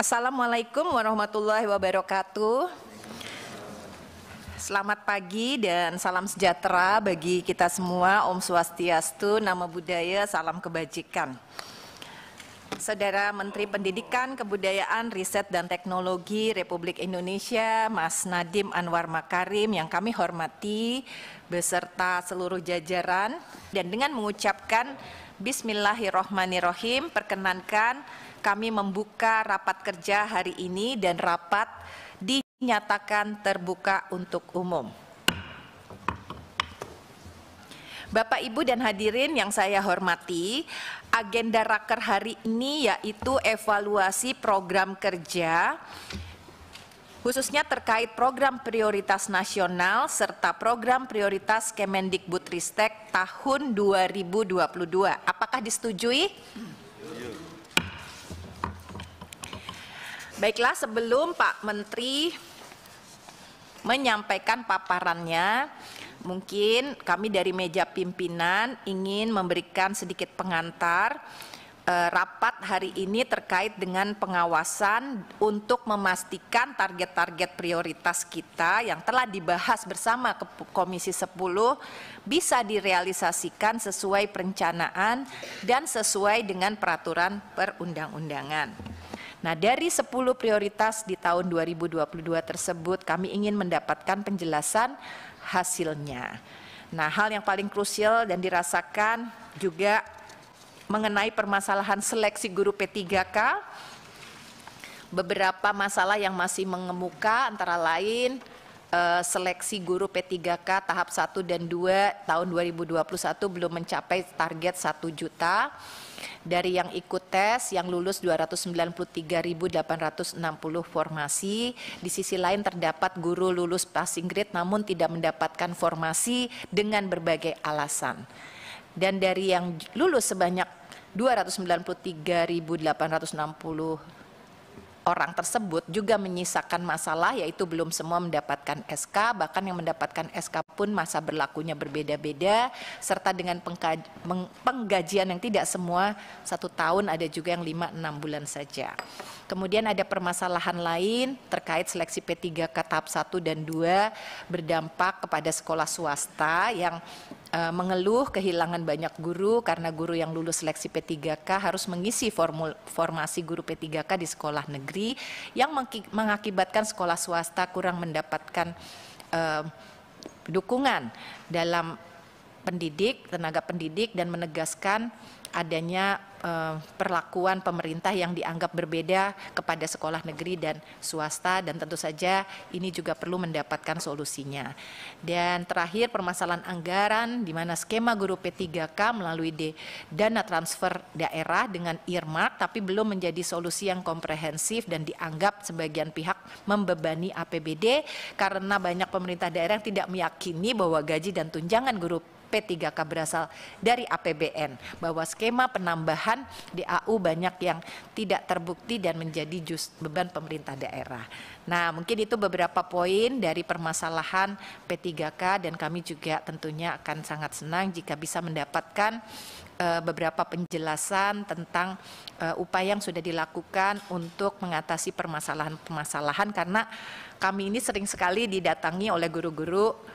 Assalamualaikum warahmatullahi wabarakatuh. Selamat pagi dan salam sejahtera bagi kita semua. Om Swastiastu, Namo Buddhaya, salam kebajikan. Saudara Menteri Pendidikan, Kebudayaan, Riset dan Teknologi Republik Indonesia, Mas Nadiem Anwar Makarim yang kami hormati beserta seluruh jajaran, dan dengan mengucapkan Bismillahirrohmanirrohim, perkenankan kami membuka rapat kerja hari ini dan rapat dinyatakan terbuka untuk umum. Bapak, Ibu, dan hadirin yang saya hormati, agenda raker hari ini yaitu evaluasi program kerja, khususnya terkait program prioritas nasional serta program prioritas Kemendikbudristek tahun 2022. Apakah disetujui? Baiklah, sebelum Pak Menteri menyampaikan paparannya, mungkin kami dari meja pimpinan ingin memberikan sedikit pengantar rapat hari ini terkait dengan pengawasan untuk memastikan target-target prioritas kita yang telah dibahas bersama Komisi 10 bisa direalisasikan sesuai perencanaan dan sesuai dengan peraturan perundang-undangan. Nah, dari 10 prioritas di tahun 2022 tersebut kami ingin mendapatkan penjelasan hasilnya. Nah, hal yang paling krusial dan dirasakan juga mengenai permasalahan seleksi guru P3K. Beberapa masalah yang masih mengemuka antara lain seleksi guru P3K tahap 1 dan 2 tahun 2021 belum mencapai target 1 juta. Dari yang ikut tes, yang lulus 293.860 formasi. Di sisi lain terdapat guru lulus passing grade namun tidak mendapatkan formasi dengan berbagai alasan. Dan dari yang lulus sebanyak 293.860 orang tersebut juga menyisakan masalah, yaitu belum semua mendapatkan SK, bahkan yang mendapatkan SK pun masa berlakunya berbeda-beda, serta dengan penggajian yang tidak semua 1 tahun, ada juga yang 5-6 bulan saja. Kemudian ada permasalahan lain terkait seleksi P3K tahap 1 dan 2 berdampak kepada sekolah swasta yang mengeluh kehilangan banyak guru karena guru yang lulus seleksi P3K harus mengisi formasi guru P3K di sekolah negeri yang mengakibatkan sekolah swasta kurang mendapatkan dukungan dalam pendidik, tenaga pendidik, dan menegaskan adanya perlakuan pemerintah yang dianggap berbeda kepada sekolah negeri dan swasta, dan tentu saja ini juga perlu mendapatkan solusinya. Dan terakhir, permasalahan anggaran di mana skema guru P3K melalui dana transfer daerah dengan earmark tapi belum menjadi solusi yang komprehensif dan dianggap sebagian pihak membebani APBD karena banyak pemerintah daerah yang tidak meyakini bahwa gaji dan tunjangan guru P3K berasal dari APBN, bahwa skema penambahan DAU banyak yang tidak terbukti dan menjadi beban pemerintah daerah. Nah, mungkin itu beberapa poin dari permasalahan P3K, dan kami juga tentunya akan sangat senang jika bisa mendapatkan beberapa penjelasan tentang upaya yang sudah dilakukan untuk mengatasi permasalahan-permasalahan, karena kami ini sering sekali didatangi oleh guru-guru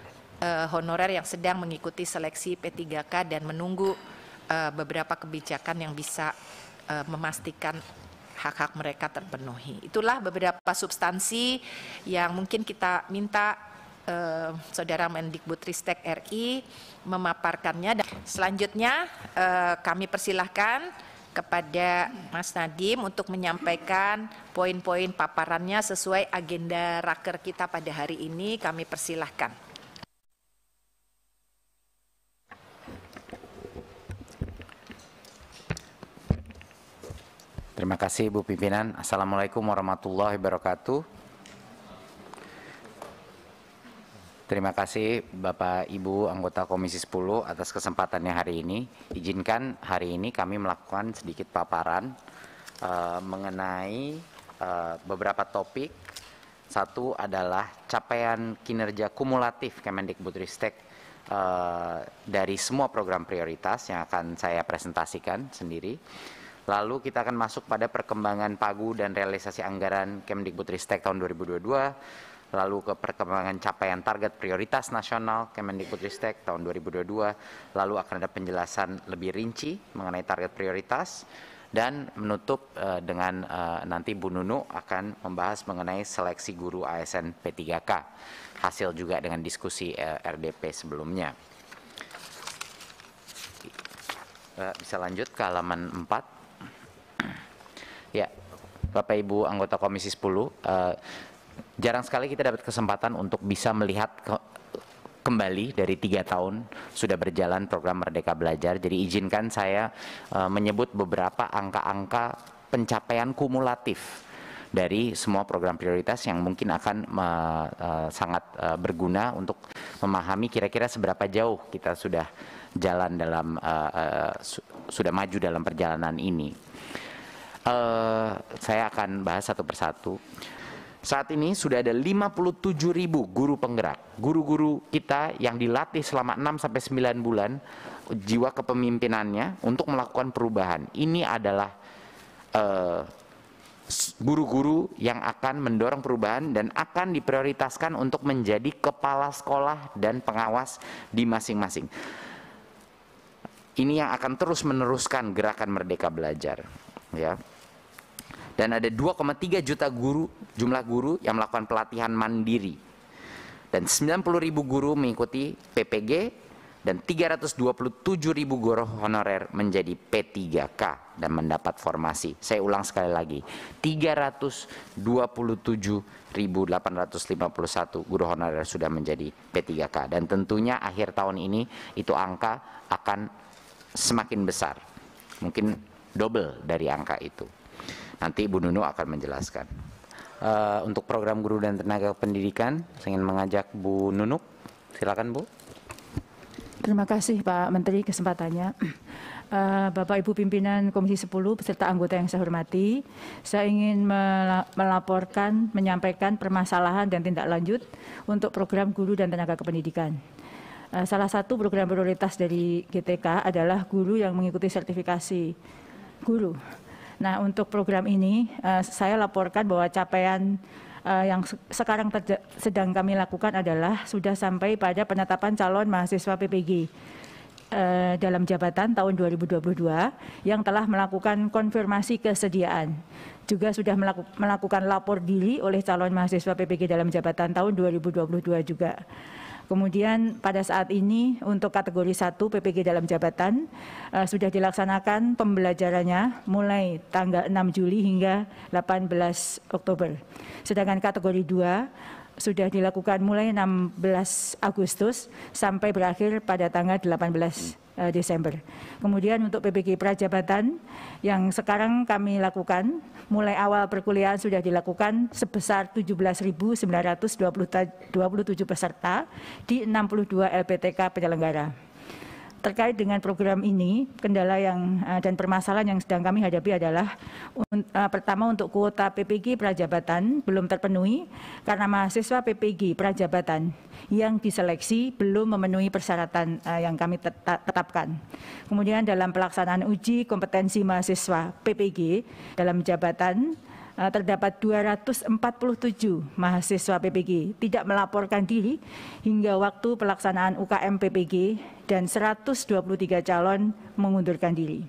honorer yang sedang mengikuti seleksi P3K dan menunggu beberapa kebijakan yang bisa memastikan hak-hak mereka terpenuhi. Itulah beberapa substansi yang mungkin kita minta Saudara Mendikbudristek RI memaparkannya. Dan selanjutnya kami persilahkan kepada Mas Nadiem untuk menyampaikan poin-poin paparannya sesuai agenda raker kita pada hari ini. Kami persilahkan. Terima kasih Ibu Pimpinan. Assalamualaikum warahmatullahi wabarakatuh. Terima kasih Bapak Ibu anggota Komisi 10 atas kesempatannya hari ini. Izinkan hari ini kami melakukan sedikit paparan mengenai beberapa topik. Satu adalah capaian kinerja kumulatif Kemendikbudristek dari semua program prioritas yang akan saya presentasikan sendiri. Lalu kita akan masuk pada perkembangan pagu dan realisasi anggaran Kemdikbudristek tahun 2022, lalu ke perkembangan capaian target prioritas nasional Kemdikbudristek tahun 2022, lalu akan ada penjelasan lebih rinci mengenai target prioritas, dan menutup dengan nanti Bu Nunu akan membahas mengenai seleksi guru ASN P3K, hasil juga dengan diskusi RDP sebelumnya. Bisa lanjut ke halaman 4. Ya, Bapak Ibu anggota Komisi 10, jarang sekali kita dapat kesempatan untuk bisa melihat kembali dari 3 tahun sudah berjalan program Merdeka Belajar. Jadi izinkan saya menyebut beberapa angka-angka pencapaian kumulatif dari semua program prioritas yang mungkin akan sangat berguna untuk memahami kira-kira seberapa jauh kita sudah jalan dalam sudah maju dalam perjalanan ini. Saya akan bahas satu persatu. Saat ini sudah ada 57.000 guru penggerak. Guru-guru kita yang dilatih selama 6-9 bulan jiwa kepemimpinannya untuk melakukan perubahan. Ini adalah guru-guru yang akan mendorong perubahan dan akan diprioritaskan untuk menjadi kepala sekolah dan pengawas di masing-masing. Ini yang akan terus meneruskan gerakan Merdeka Belajar, ya. Dan ada 2,3 juta guru, jumlah guru yang melakukan pelatihan mandiri. Dan 90.000 guru mengikuti PPG dan 327.000 guru honorer menjadi P3K dan mendapat formasi. Saya ulang sekali lagi, 327.851 guru honorer sudah menjadi P3K. Dan tentunya akhir tahun ini itu angka akan semakin besar, mungkin double dari angka itu. Nanti Bu Nunu akan menjelaskan. Untuk program guru dan tenaga pendidikan, saya ingin mengajak Bu Nunuk. Silakan Bu. Terima kasih Pak Menteri kesempatannya. Bapak Ibu pimpinan Komisi 10 beserta anggota yang saya hormati, saya ingin melaporkan, menyampaikan permasalahan dan tindak lanjut untuk program guru dan tenaga kependidikan. Salah satu program prioritas dari GTK adalah guru yang mengikuti sertifikasi guru. Nah, untuk program ini saya laporkan bahwa capaian yang sekarang sedang kami lakukan adalah sudah sampai pada penetapan calon mahasiswa PPG dalam jabatan tahun 2022 yang telah melakukan konfirmasi kesediaan. Juga sudah melakukan lapor diri oleh calon mahasiswa PPG dalam jabatan tahun 2022 juga. Kemudian pada saat ini untuk kategori 1 PPG dalam jabatan sudah dilaksanakan pembelajarannya mulai tanggal 6 Juli hingga 18 Oktober. Sedangkan kategori 2 sudah dilakukan mulai 16 Agustus sampai berakhir pada tanggal 18 Desember. Kemudian untuk PPG prajabatan yang sekarang kami lakukan, mulai awal perkuliahan sudah dilakukan sebesar 17.927 peserta di 62 LPTK penyelenggara. Terkait dengan program ini, kendala dan permasalahan yang sedang kami hadapi adalah pertama untuk kuota PPG prajabatan belum terpenuhi karena mahasiswa PPG prajabatan yang diseleksi belum memenuhi persyaratan yang kami tetapkan. Kemudian dalam pelaksanaan uji kompetensi mahasiswa PPG dalam jabatan terdapat 247 mahasiswa PPG tidak melaporkan diri hingga waktu pelaksanaan UKM PPG dan 123 calon mengundurkan diri.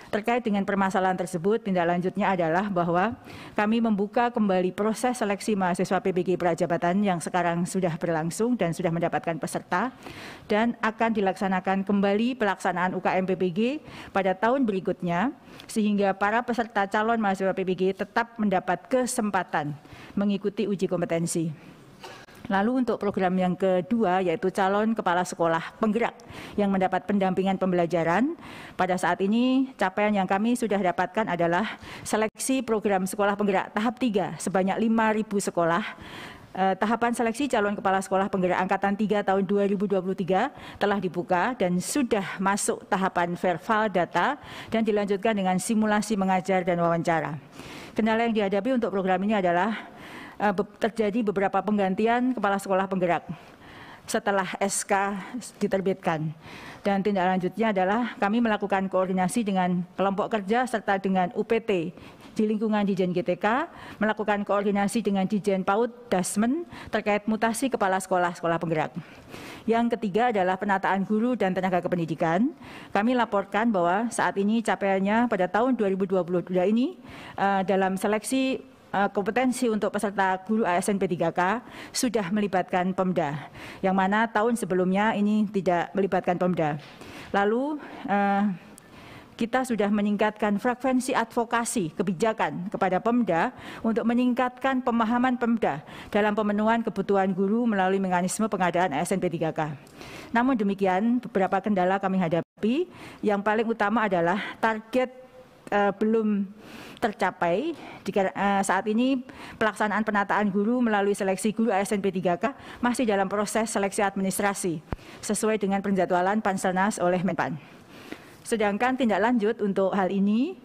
Terkait dengan permasalahan tersebut, tindak lanjutnya adalah bahwa kami membuka kembali proses seleksi mahasiswa PPG prajabatan yang sekarang sudah berlangsung dan sudah mendapatkan peserta dan akan dilaksanakan kembali pelaksanaan UKM PPG pada tahun berikutnya sehingga para peserta calon mahasiswa PPG tetap mendapat kesempatan mengikuti uji kompetensi. Lalu untuk program yang kedua yaitu calon kepala sekolah penggerak yang mendapat pendampingan pembelajaran. Pada saat ini capaian yang kami sudah dapatkan adalah seleksi program sekolah penggerak tahap 3 sebanyak 5.000 sekolah. Tahapan seleksi calon kepala sekolah penggerak angkatan 3 tahun 2023 telah dibuka dan sudah masuk tahapan verval data dan dilanjutkan dengan simulasi mengajar dan wawancara. Kendala yang dihadapi untuk program ini adalah terjadi beberapa penggantian kepala sekolah penggerak. setelah SK diterbitkan. Dan tindak lanjutnya adalah kami melakukan koordinasi dengan kelompok kerja serta dengan UPT di lingkungan Dijen GTK, melakukan koordinasi dengan Dijen PAUD Dasmen terkait mutasi kepala sekolah penggerak. Yang ketiga adalah penataan guru dan tenaga kependidikan. Kami laporkan bahwa saat ini capaiannya pada tahun 2022 ini dalam seleksi kompetensi untuk peserta guru ASN P3K sudah melibatkan Pemda, yang mana tahun sebelumnya ini tidak melibatkan Pemda. Lalu kita sudah meningkatkan frekuensi advokasi kebijakan kepada Pemda untuk meningkatkan pemahaman Pemda dalam pemenuhan kebutuhan guru melalui mekanisme pengadaan ASN P3K. Namun demikian, beberapa kendala kami hadapi. Yang paling utama adalah target belum tercapai. Saat ini pelaksanaan penataan guru melalui seleksi guru ASN P3K masih dalam proses seleksi administrasi sesuai dengan penjadwalan Panselnas oleh Menpan. Sedangkan tindak lanjut untuk hal ini,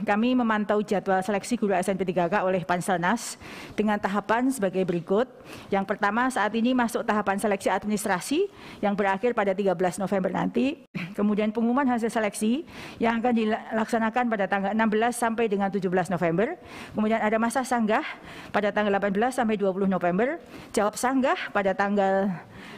kami memantau jadwal seleksi guru ASN P3K oleh Panselnas dengan tahapan sebagai berikut. Yang pertama, saat ini masuk tahapan seleksi administrasi yang berakhir pada 13 November nanti. Kemudian pengumuman hasil seleksi yang akan dilaksanakan pada tanggal 16 sampai dengan 17 November. Kemudian ada masa sanggah pada tanggal 18 sampai 20 November, jawab sanggah pada tanggal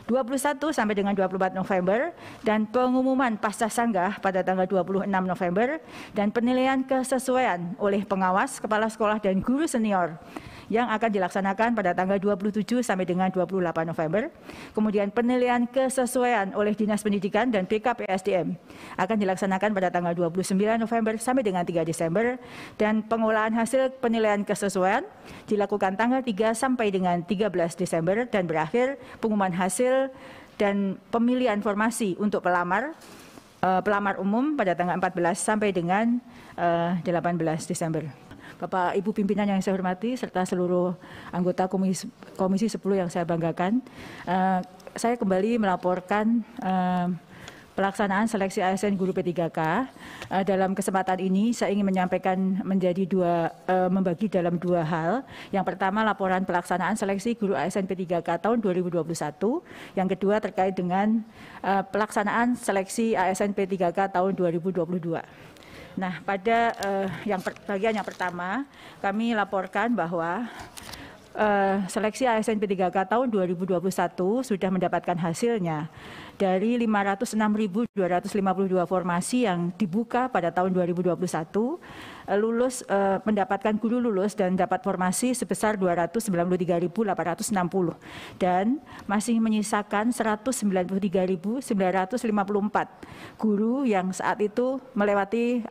21 sampai dengan 24 November, dan pengumuman pasca sanggah pada tanggal 26 November, dan penilaian kesesuaian oleh pengawas, kepala sekolah, dan guru senior yang akan dilaksanakan pada tanggal 27 sampai dengan 28 November. Kemudian penilaian kesesuaian oleh Dinas Pendidikan dan BKPSDM akan dilaksanakan pada tanggal 29 November sampai dengan 3 Desember. Dan pengolahan hasil penilaian kesesuaian dilakukan tanggal 3 sampai dengan 13 Desember dan berakhir pengumuman hasil dan pemilihan formasi untuk pelamar umum pada tanggal 14 sampai dengan 18 Desember. Bapak Ibu pimpinan yang saya hormati serta seluruh anggota Komisi 10 yang saya banggakan, saya kembali melaporkan pelaksanaan seleksi ASN guru P3K. Dalam kesempatan ini saya ingin menyampaikan membagi dalam dua hal. Yang pertama, laporan pelaksanaan seleksi guru ASN P3K tahun 2021. Yang kedua, terkait dengan pelaksanaan seleksi ASN P3K tahun 2022. Nah, pada bagian yang pertama, kami laporkan bahwa seleksi ASN P3K tahun 2021 sudah mendapatkan hasilnya. Dari 506.252 formasi yang dibuka pada tahun 2021, mendapatkan guru lulus dan dapat formasi sebesar 293.860 dan masih menyisakan 193.954 guru yang saat itu melewati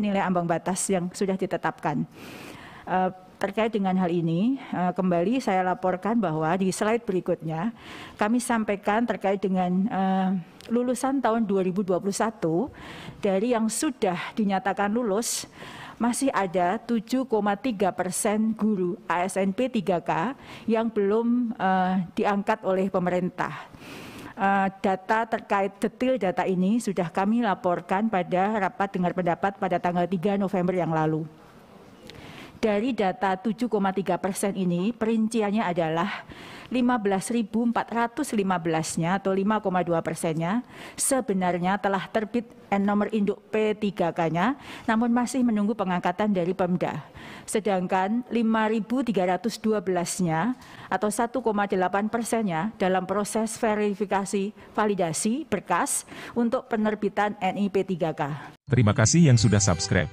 nilai ambang batas yang sudah ditetapkan. Terkait dengan hal ini, kembali saya laporkan bahwa di slide berikutnya kami sampaikan terkait dengan lulusan tahun 2021 dari yang sudah dinyatakan lulus, masih ada 7,3% guru ASN P3K yang belum diangkat oleh pemerintah. Data terkait detail data ini sudah kami laporkan pada rapat dengar pendapat pada tanggal 3 November yang lalu. Dari data 7,3% ini, perinciannya adalah 15.415-nya atau 5,2%-nya sebenarnya telah terbit nomor induk P3K-nya, namun masih menunggu pengangkatan dari Pemda. Sedangkan 5.312-nya atau 1,8%-nya dalam proses verifikasi validasi berkas untuk penerbitan NI P3K. Terima kasih yang sudah subscribe.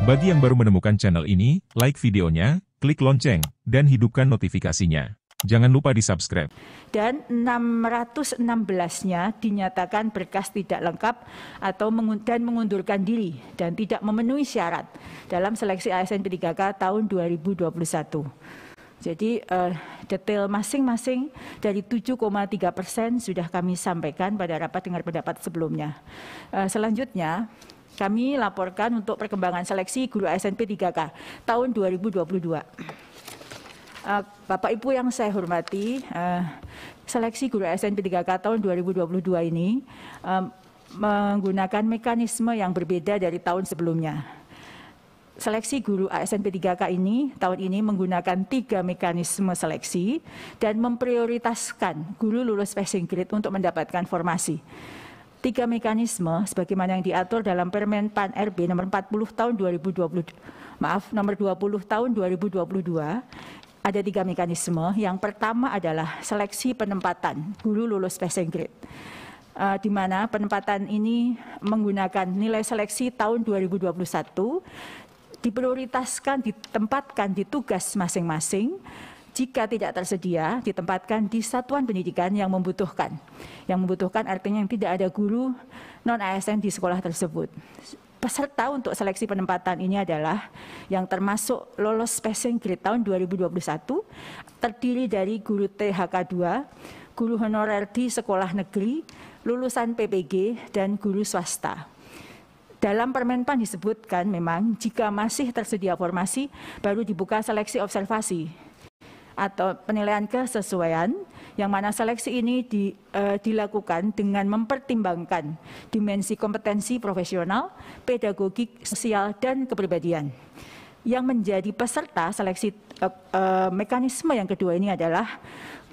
Bagi yang baru menemukan channel ini, like videonya, klik lonceng, dan hidupkan notifikasinya. Jangan lupa di-subscribe. Dan 616-nya dinyatakan berkas tidak lengkap atau mengundurkan diri dan tidak memenuhi syarat dalam seleksi ASN P3K tahun 2021. Jadi detail masing-masing dari 7,3% sudah kami sampaikan pada rapat dengar pendapat sebelumnya. Selanjutnya, kami laporkan untuk perkembangan seleksi guru ASN P3K tahun 2022. Bapak Ibu yang saya hormati, seleksi guru ASN P3K tahun 2022 ini menggunakan mekanisme yang berbeda dari tahun sebelumnya. seleksi guru ASN P3K ini tahun ini menggunakan 3 mekanisme seleksi dan memprioritaskan guru lulus passing grade untuk mendapatkan formasi. 3 mekanisme sebagaimana yang diatur dalam Permen PAN RB nomor 40 tahun 2020, nomor 20 tahun 2022, ada 3 mekanisme. Yang pertama adalah seleksi penempatan guru lulus passing grade, di mana penempatan ini menggunakan nilai seleksi tahun 2021, diprioritaskan ditempatkan di tugas masing-masing. Jika tidak tersedia, ditempatkan di satuan pendidikan yang membutuhkan. Yang membutuhkan artinya yang tidak ada guru non-ASN di sekolah tersebut. Peserta untuk seleksi penempatan ini adalah yang termasuk lolos passing grade tahun 2021, terdiri dari guru THK 2, guru honorer di sekolah negeri, lulusan PPG, dan guru swasta. Dalam Permen PAN disebutkan memang jika masih tersedia formasi, baru dibuka seleksi observasi atau penilaian kesesuaian, yang mana seleksi ini dilakukan dengan mempertimbangkan dimensi kompetensi profesional, pedagogik, sosial, dan kepribadian. Yang menjadi peserta seleksi mekanisme yang kedua ini adalah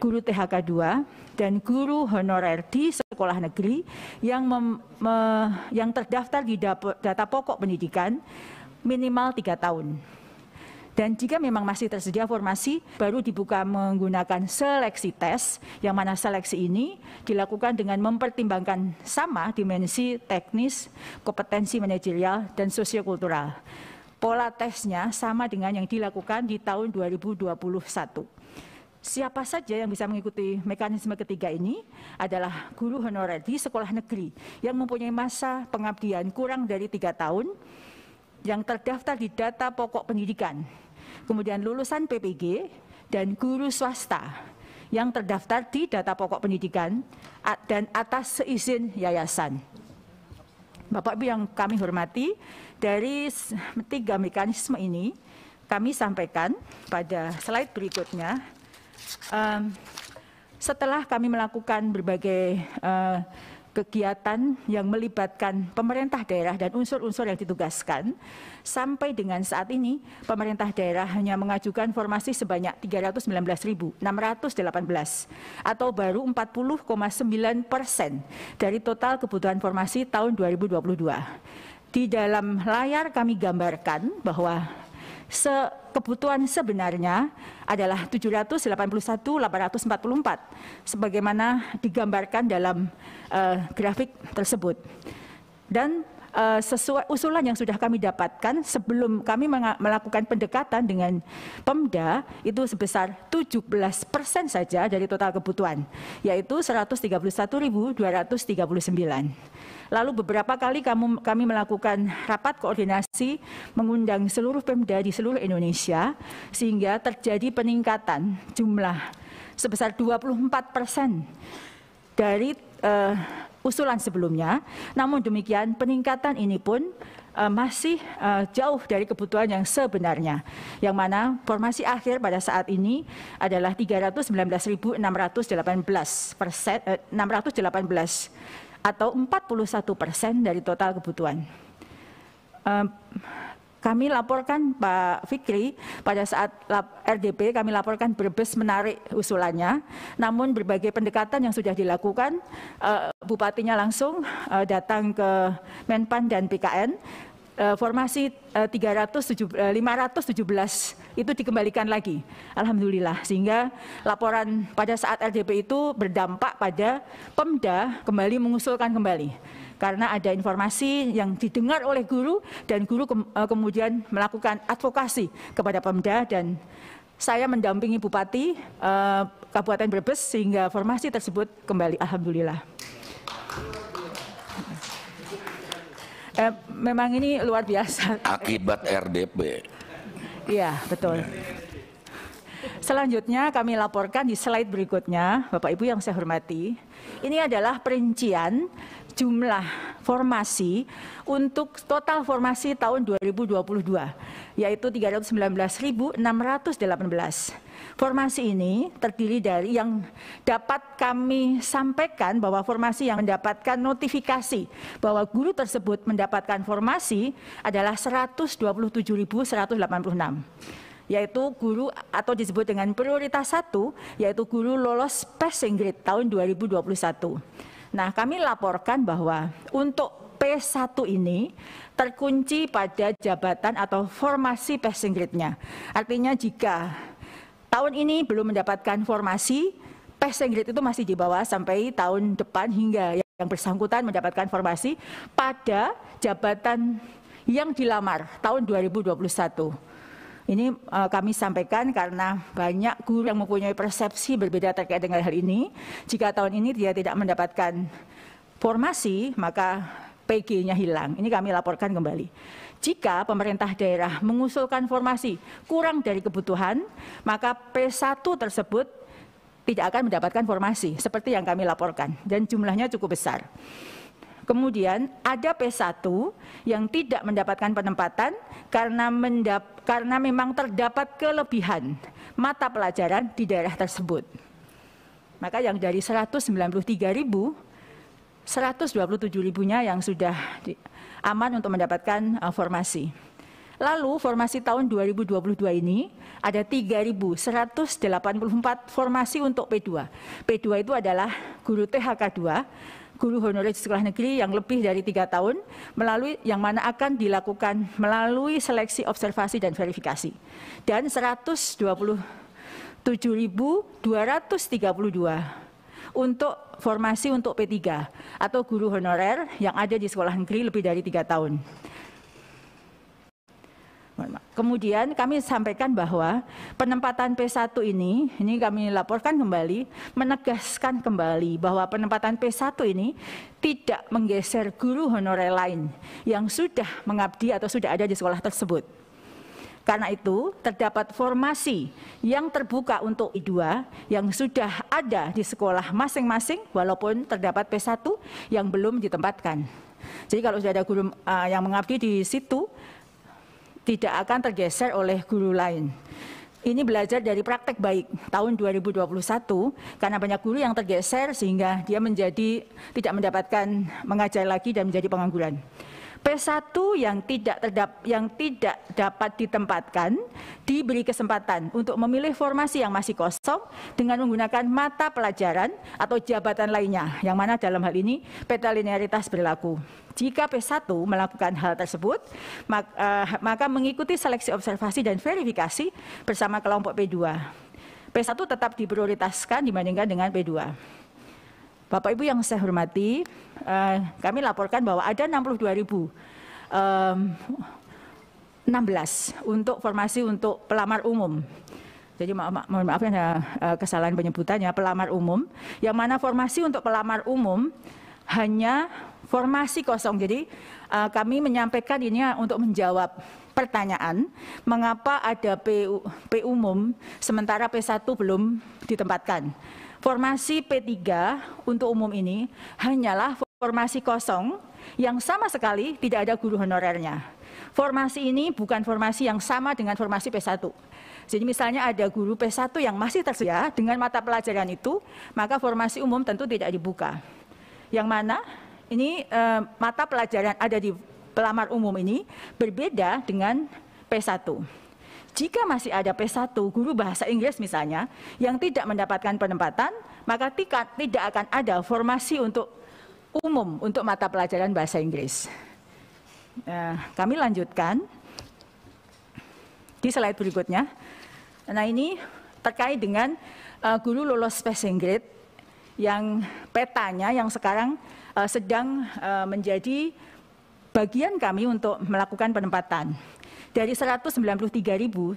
guru THK 2 dan guru honorer di sekolah negeri yang terdaftar di data pokok pendidikan minimal 3 tahun. Dan jika memang masih tersedia formasi, baru dibuka menggunakan seleksi tes, yang mana seleksi ini dilakukan dengan mempertimbangkan sama dimensi teknis, kompetensi manajerial, dan sosiokultural. Pola tesnya sama dengan yang dilakukan di tahun 2021. Siapa saja yang bisa mengikuti mekanisme ketiga ini adalah guru honorer di sekolah negeri yang mempunyai masa pengabdian kurang dari 3 tahun, yang terdaftar di data pokok pendidikan, kemudian lulusan PPG, dan guru swasta yang terdaftar di data pokok pendidikan dan atas seizin yayasan. Bapak Ibu yang kami hormati, dari 3 mekanisme ini kami sampaikan pada slide berikutnya. Setelah kami melakukan berbagai kegiatan yang melibatkan pemerintah daerah dan unsur-unsur yang ditugaskan, sampai dengan saat ini pemerintah daerah hanya mengajukan formasi sebanyak 319.618 atau baru 40,9% dari total kebutuhan formasi tahun 2022. Di dalam layar kami gambarkan bahwa kebutuhan sebenarnya adalah 781.844 sebagaimana digambarkan dalam grafik tersebut. Dan sesuai usulan yang sudah kami dapatkan sebelum kami melakukan pendekatan dengan Pemda itu sebesar 17% saja dari total kebutuhan, yaitu 131.239. Lalu beberapa kali kami melakukan rapat koordinasi mengundang seluruh Pemda di seluruh Indonesia sehingga terjadi peningkatan jumlah sebesar 24% dari usulan sebelumnya. Namun demikian peningkatan ini pun masih jauh dari kebutuhan yang sebenarnya, yang mana formasi akhir pada saat ini adalah 319.618 atau 41% dari total kebutuhan. Kami laporkan Pak Fikri pada saat RDP, kami laporkan Brebes menarik usulannya, namun berbagai pendekatan yang sudah dilakukan, Bupatinya langsung datang ke Menpan dan PKN, formasi 517 itu dikembalikan lagi, alhamdulillah, sehingga laporan pada saat RDP itu berdampak pada Pemda kembali mengusulkan kembali karena ada informasi yang didengar oleh guru dan guru kemudian melakukan advokasi kepada Pemda, dan saya mendampingi Bupati Kabupaten Brebes sehingga formasi tersebut kembali, alhamdulillah. Memang ini luar biasa. Akibat RDP. Iya, betul. Selanjutnya kami laporkan di slide berikutnya, Bapak Ibu yang saya hormati. Ini adalah perincian jumlah formasi untuk total formasi tahun 2022, yaitu 319.618. Formasi ini terdiri dari yang dapat kami sampaikan bahwa formasi yang mendapatkan notifikasi bahwa guru tersebut mendapatkan formasi adalah 127.186. Yaitu guru atau disebut dengan prioritas 1, yaitu guru lolos passing grade tahun 2021. Nah, kami laporkan bahwa untuk P1 ini terkunci pada jabatan atau formasi passing grade-nya. Artinya jika tahun ini belum mendapatkan formasi, passing grade itu masih di bawah sampai tahun depan hingga yang bersangkutan mendapatkan formasi pada jabatan yang dilamar tahun 2021. Ini kami sampaikan karena banyak guru yang mempunyai persepsi berbeda terkait dengan hal ini. Jika tahun ini dia tidak mendapatkan formasi, maka PG-nya hilang. Ini kami laporkan kembali. Jika pemerintah daerah mengusulkan formasi kurang dari kebutuhan, maka P1 tersebut tidak akan mendapatkan formasi, seperti yang kami laporkan, dan jumlahnya cukup besar. Kemudian ada P1 yang tidak mendapatkan penempatan karena memang terdapat kelebihan mata pelajaran di daerah tersebut. Maka yang dari 193.000, 127.000-nya yang sudah aman untuk mendapatkan formasi. Lalu formasi tahun 2022 ini ada 3.184 formasi untuk P2. P2 itu adalah guru THK 2, guru honorer di sekolah negeri yang lebih dari 3 tahun, yang mana akan dilakukan melalui seleksi observasi dan verifikasi. Dan 127.232 untuk formasi untuk P3 atau guru honorer yang ada di sekolah negeri lebih dari 3 tahun. Kemudian kami sampaikan bahwa penempatan P1 ini kami laporkan kembali, menegaskan kembali bahwa penempatan P1 ini tidak menggeser guru honorer lain yang sudah mengabdi atau sudah ada di sekolah tersebut. Karena itu terdapat formasi yang terbuka untuk I2 yang sudah ada di sekolah masing-masing walaupun terdapat P1 yang belum ditempatkan. Jadi kalau sudah ada guru yang mengabdi di situ, tidak akan tergeser oleh guru lain. Ini belajar dari praktek baik tahun 2021 karena banyak guru yang tergeser sehingga dia tidak mendapatkan mengajar lagi dan menjadi pengangguran. P1 yang tidak dapat ditempatkan diberi kesempatan untuk memilih formasi yang masih kosong dengan menggunakan mata pelajaran atau jabatan lainnya, yang mana dalam hal ini peta linearitas berlaku. Jika P1 melakukan hal tersebut, maka mengikuti seleksi observasi dan verifikasi bersama kelompok P2. P1 tetap diprioritaskan dibandingkan dengan P2. Bapak Ibu yang saya hormati, kami laporkan bahwa ada 62.016 untuk formasi untuk pelamar umum. Jadi mohon maaf ya kesalahan penyebutannya, pelamar umum, yang mana formasi untuk pelamar umum hanya formasi kosong. Jadi kami menyampaikan ini untuk menjawab pertanyaan mengapa ada P umum sementara P1 belum ditempatkan. Formasi P3 untuk umum ini hanyalah formasi kosong yang sama sekali tidak ada guru honorernya. Formasi ini bukan formasi yang sama dengan formasi P1. Jadi misalnya ada guru P1 yang masih tersedia dengan mata pelajaran itu, maka formasi umum tentu tidak dibuka. Yang mana ini mata pelajaran ada di pelamar umum ini berbeda dengan P1. Jika masih ada P1 guru bahasa Inggris misalnya yang tidak mendapatkan penempatan, maka tidak akan ada formasi untuk umum untuk mata pelajaran bahasa Inggris. Kami lanjutkan di slide berikutnya. Nah, ini terkait dengan guru lolos passing grade yang petanya yang sekarang sedang menjadi bagian kami untuk melakukan penempatan. Dari 193.954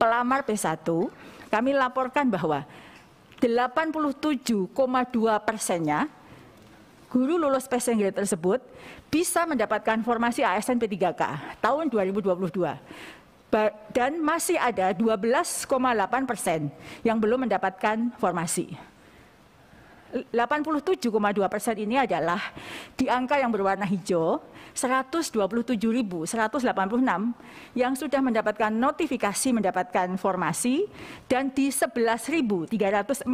pelamar P1, kami laporkan bahwa 87,2%-nya guru lulus passing grade tersebut bisa mendapatkan formasi ASN P3K tahun 2022. Dan masih ada 12,8% yang belum mendapatkan formasi. 87,2% ini adalah di angka yang berwarna hijau, 127.186 yang sudah mendapatkan notifikasi mendapatkan formasi, dan di 11.349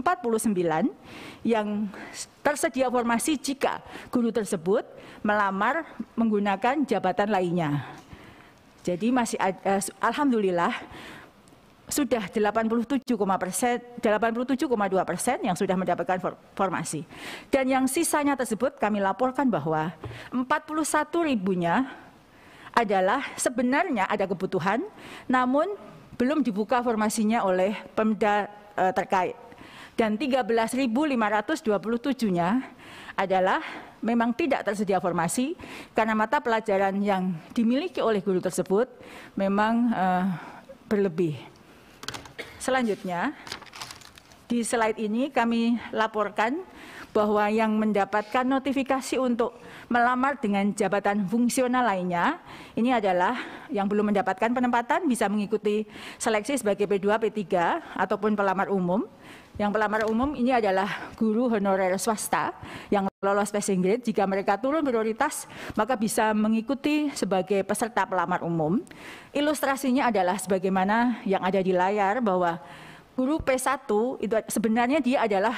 yang tersedia formasi jika guru tersebut melamar menggunakan jabatan lainnya. Jadi masih alhamdulillah sudah 87,2% yang sudah mendapatkan formasi. Dan yang sisanya tersebut kami laporkan bahwa 41.000-nya adalah sebenarnya ada kebutuhan, namun belum dibuka formasinya oleh Pemda terkait. Dan 13.527-nya adalah memang tidak tersedia formasi karena mata pelajaran yang dimiliki oleh guru tersebut memang berlebih. Selanjutnya, di slide ini kami laporkan bahwa yang mendapatkan notifikasi untuk melamar dengan jabatan fungsional lainnya, ini adalah yang belum mendapatkan penempatan bisa mengikuti seleksi sebagai P2, P3, ataupun pelamar umum. Yang pelamar umum ini adalah guru honorer swasta yang lolos passing grade. Jika mereka turun prioritas, maka bisa mengikuti sebagai peserta pelamar umum. Ilustrasinya adalah sebagaimana yang ada di layar bahwa guru P1 itu sebenarnya dia adalah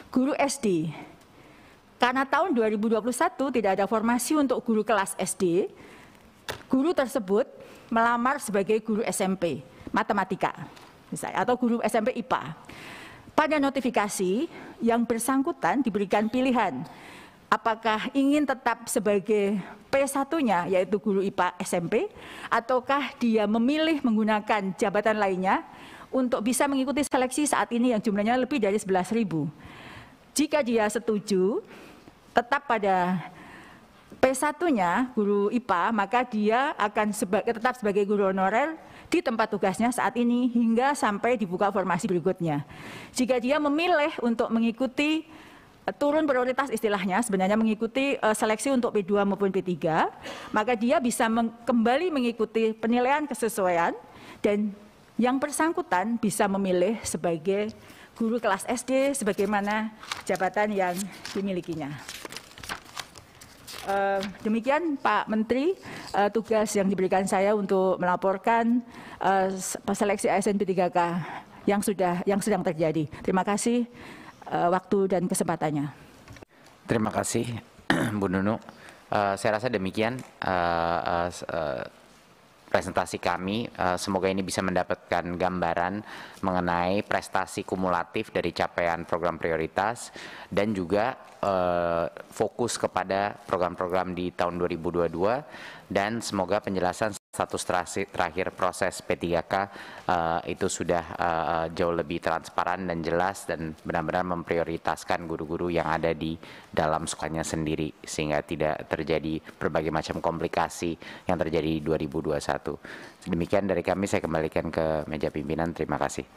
guru SD. Karena tahun 2021 tidak ada formasi untuk guru kelas SD, guru tersebut melamar sebagai guru SMP matematika misalnya, atau guru SMP IPA. Pada notifikasi yang bersangkutan diberikan pilihan apakah ingin tetap sebagai P1-nya yaitu guru IPA SMP, ataukah dia memilih menggunakan jabatan lainnya untuk bisa mengikuti seleksi saat ini yang jumlahnya lebih dari 11.000. Jika dia setuju tetap pada P1-nya guru IPA, maka dia akan tetap sebagai guru honorer di tempat tugasnya saat ini hingga sampai dibuka formasi berikutnya. Jika dia memilih untuk mengikuti turun prioritas istilahnya, sebenarnya mengikuti seleksi untuk P2 maupun P3, maka dia bisa kembali mengikuti penilaian kesesuaian dan yang bersangkutan bisa memilih sebagai guru kelas SD sebagaimana jabatan yang dimilikinya. Demikian Pak Menteri, tugas yang diberikan saya untuk melaporkan seleksi ASN P3K yang sedang terjadi. Terima kasih waktu dan kesempatannya. Terima kasih Bu Nunu. Saya rasa demikian presentasi kami. Semoga ini bisa mendapatkan gambaran mengenai prestasi kumulatif dari capaian program prioritas dan juga fokus kepada program-program di tahun 2022, dan semoga penjelasan status terakhir proses P3K itu sudah jauh lebih transparan dan jelas dan benar-benar memprioritaskan guru-guru yang ada di dalam sekolahnya sendiri sehingga tidak terjadi berbagai macam komplikasi yang terjadi di 2021. Demikian dari kami, saya kembalikan ke meja pimpinan. Terima kasih.